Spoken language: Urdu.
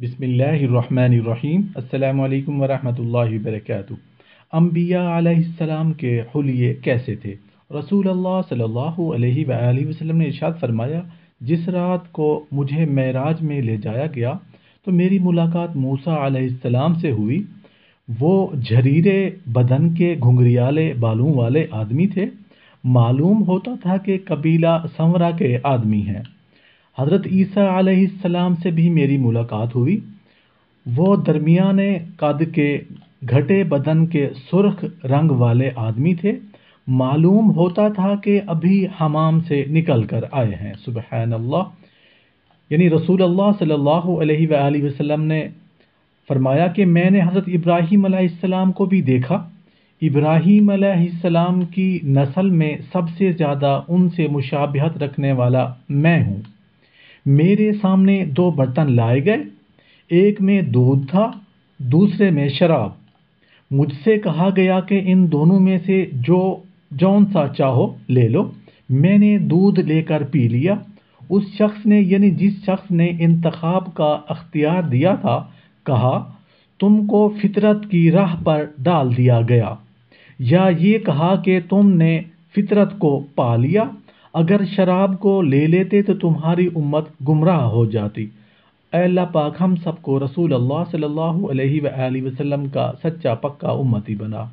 بسم اللہ الرحمن الرحیم۔ السلام علیکم ورحمۃ اللہ وبرکاتہ۔ انبیاء علیہ السلام کے حلیے کیسے تھے؟ رسول اللہ صلی اللہ علیہ وآلہ وسلم نے ارشاد فرمایا، جس رات کو مجھے معراج میں لے جایا گیا تو میری ملاقات موسیٰ علیہ السلام سے ہوئی۔ وہ جھریرے بدن کے گھنگریالے بالوں والے آدمی تھے۔ معلوم ہوتا تھا کہ قبیلہ سمرہ کے آدمی ہیں۔ حضرت عیسیٰ علیہ السلام سے بھی میری ملاقات ہوئی۔ وہ درمیانے قد کے گھٹے بدن کے سرخ رنگ والے آدمی تھے۔ معلوم ہوتا تھا کہ ابھی حمام سے نکل کر آئے ہیں۔ سبحان اللہ۔ یعنی رسول اللہ صلی اللہ علیہ وآلہ وسلم نے فرمایا کہ میں نے حضرت ابراہیم علیہ السلام کو بھی دیکھا۔ ابراہیم علیہ السلام کی نسل میں سب سے زیادہ ان سے مشابہت رکھنے والا میں ہوں۔ میرے سامنے 2 برتن لائے گئے، ایک میں دودھ تھا، دوسرے میں شراب۔ مجھ سے کہا گیا کہ ان دونوں میں سے جون سا چاہو لے لو۔ میں نے دودھ لے کر پی لیا۔ اس شخص نے یعنی جس شخص نے انتخاب کا اختیار دیا تھا کہا، تم کو فطرت کی راہ پر ڈال دیا گیا، یا یہ کہا کہ تم نے فطرت کو پا لیا۔ اگر شراب کو لے لیتے تو تمہاری امت گمراہ ہو جاتی۔ اے اللہ پاک ہم سب کو رسول اللہ صلی اللہ علیہ وآلہ وسلم کا سچا پکا امتی بنا۔